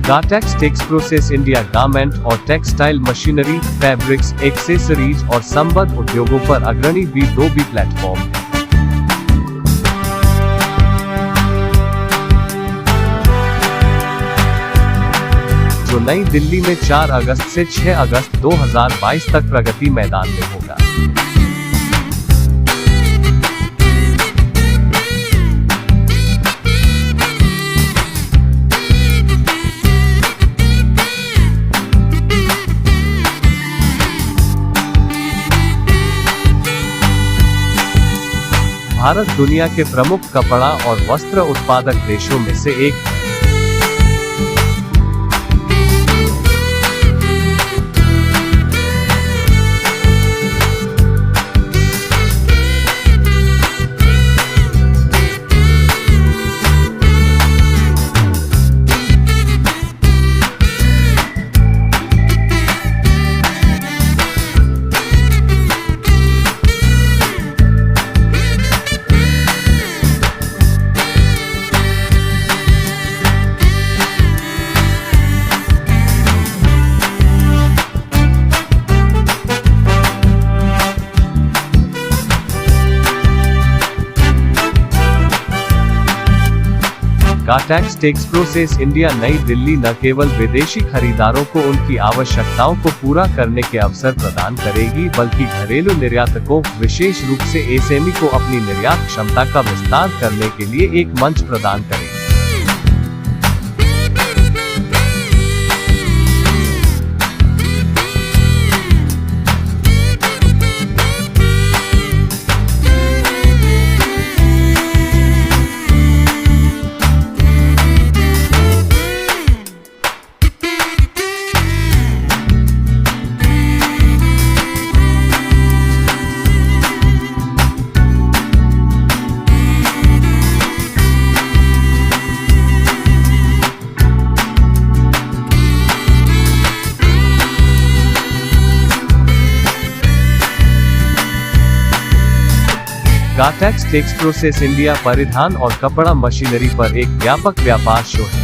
गाटेक्स takes process India garment और textile machinery, fabrics, accessories और संबद्ध उद्योगों पर अग्रणी B2B प्लेटफॉर्म है। जो नई दिल्ली में 4 अगस्त से 6 अगस्त 2022 तक प्रगति मैदान में होगा। भारत दुनिया के प्रमुख कपड़ा और वस्त्र उत्पादक देशों में से एक है। गाटेक्स टेक्स प्रोसेस इंडिया नई दिल्ली न केवल विदेशी खरीदारों को उनकी आवश्यकताओं को पूरा करने के अवसर प्रदान करेगी, बल्कि घरेलू निर्यातकों, विशेष रूप से एसएमई को अपनी निर्यात क्षमता का विस्तार करने के लिए एक मंच प्रदान करेगी। गाटेक्स टेक्स प्रोसेस इंडिया परिधान और कपड़ा मशीनरी पर एक व्यापक व्यापार शो है।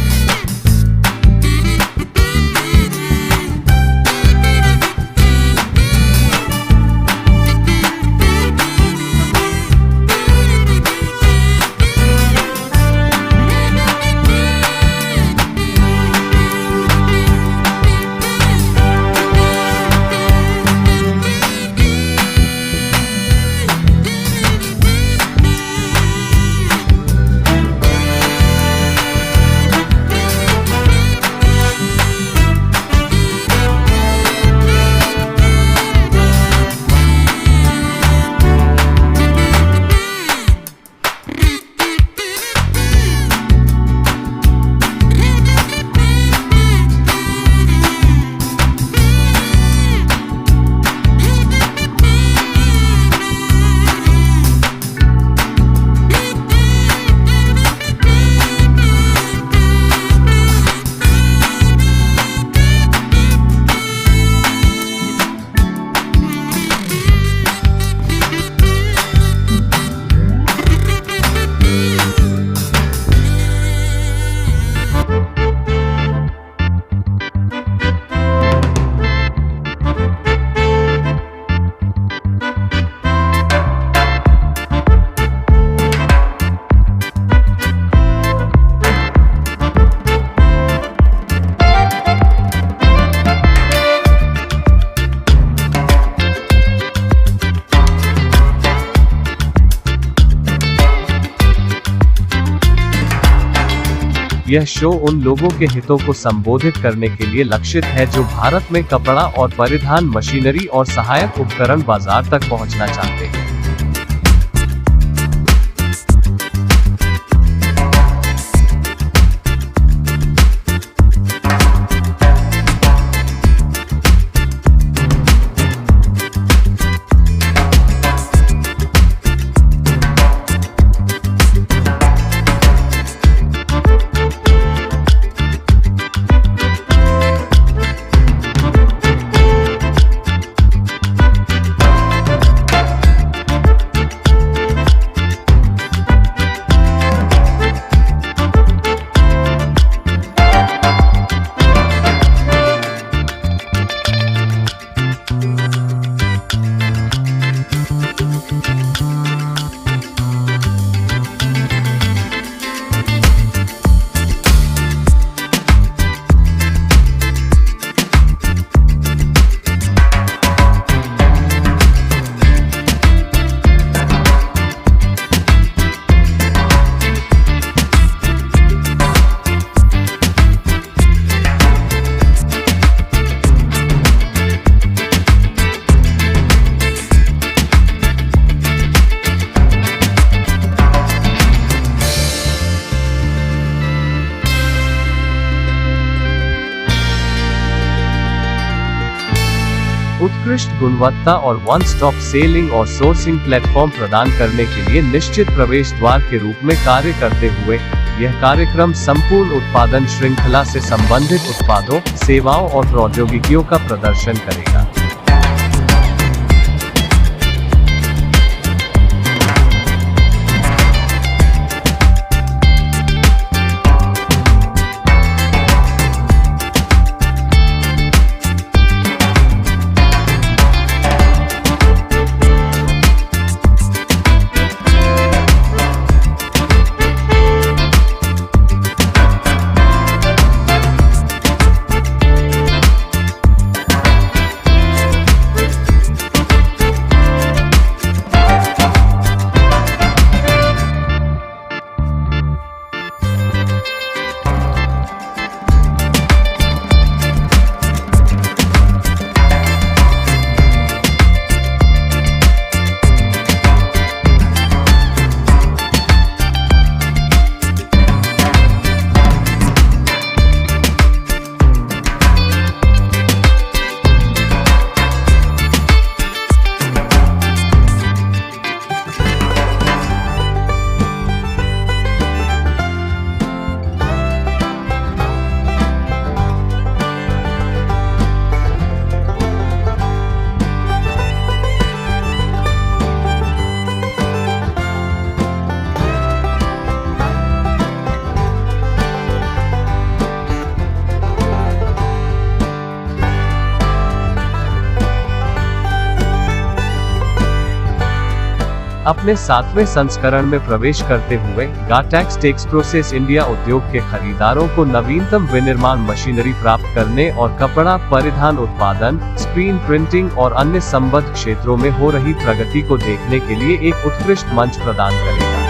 यह शो उन लोगों के हितों को संबोधित करने के लिए लक्षित है जो भारत में कपड़ा और परिधान मशीनरी और सहायक उपकरण बाजार तक पहुंचना चाहते हैं। उत्कृष्ट गुणवत्ता और वन स्टॉप सेलिंग और सोर्सिंग प्लेटफॉर्म प्रदान करने के लिए निश्चित प्रवेश द्वार के रूप में कार्य करते हुए यह कार्यक्रम संपूर्ण उत्पादन श्रृंखला से संबंधित उत्पादों, सेवाओं और प्रौद्योगिकियों का प्रदर्शन करेगा। अपने 7वें संस्करण में प्रवेश करते हुए गाटेक्स टेक्सप्रोसेस इंडिया उद्योग के खरीदारों को नवीनतम विनिर्माण मशीनरी प्राप्त करने और कपड़ा परिधान उत्पादन, स्क्रीन प्रिंटिंग और अन्य संबद्ध क्षेत्रों में हो रही प्रगति को देखने के लिए एक उत्कृष्ट मंच प्रदान करेगा।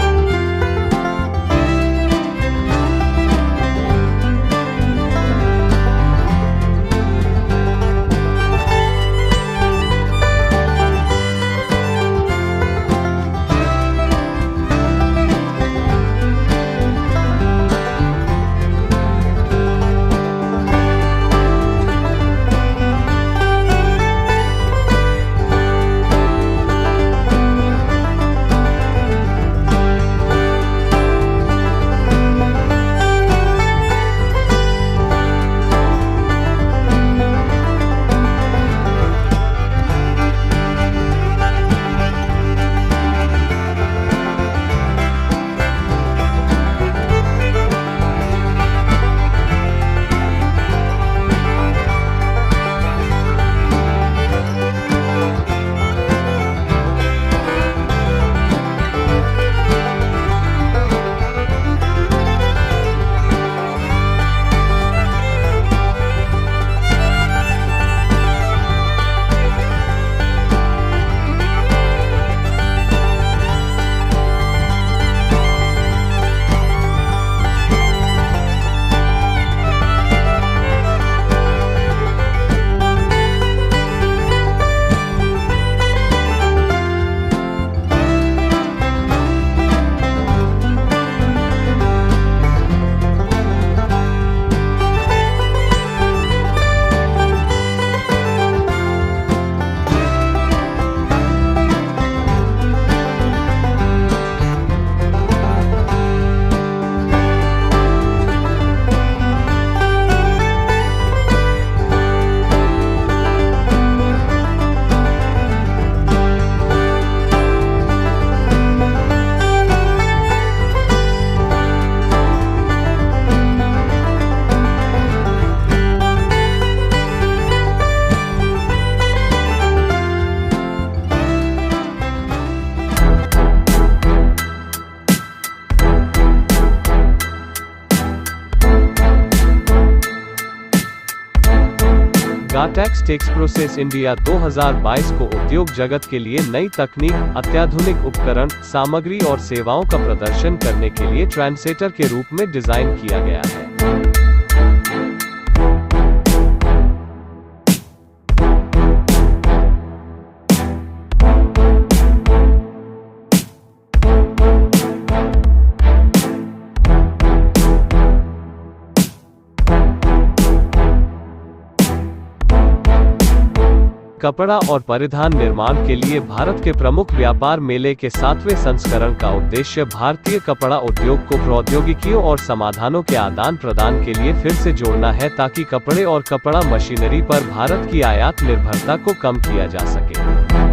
गाटेक्स टेक्सप्रोसेस इंडिया 2022 को उद्योग जगत के लिए नई तकनीक, अत्याधुनिक उपकरण, सामग्री और सेवाओं का प्रदर्शन करने के लिए ट्रेंडसेटर के रूप में डिजाइन किया गया है। कपड़ा और परिधान निर्माण के लिए भारत के प्रमुख व्यापार मेले के 7वें संस्करण का उद्देश्य भारतीय कपड़ा उद्योग को प्रौद्योगिकियों और समाधानों के आदान प्रदान के लिए फिर से जोड़ना है, ताकि कपड़े और कपड़ा मशीनरी पर भारत की आयात निर्भरता को कम किया जा सके।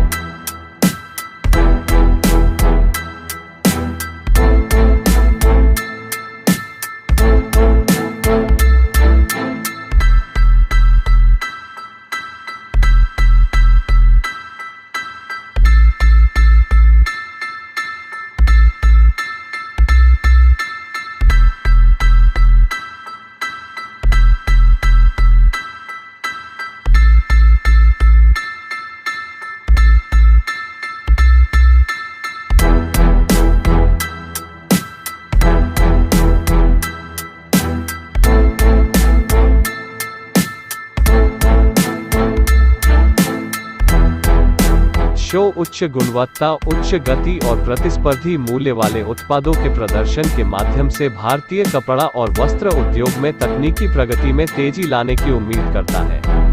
शो उच्च गुणवत्ता, उच्च गति और प्रतिस्पर्धी मूल्य वाले उत्पादों के प्रदर्शन के माध्यम से भारतीय कपड़ा और वस्त्र उद्योग में तकनीकी प्रगति में तेजी लाने की उम्मीद करता है।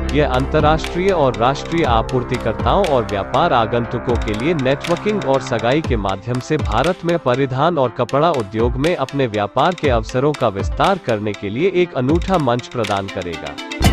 यह अंतर्राष्ट्रीय और राष्ट्रीय आपूर्तिकर्ताओं और व्यापार आगंतुकों के लिए नेटवर्किंग और सगाई के माध्यम से भारत में परिधान और कपड़ा उद्योग में अपने व्यापार के अवसरों का विस्तार करने के लिए एक अनूठा मंच प्रदान करेगा।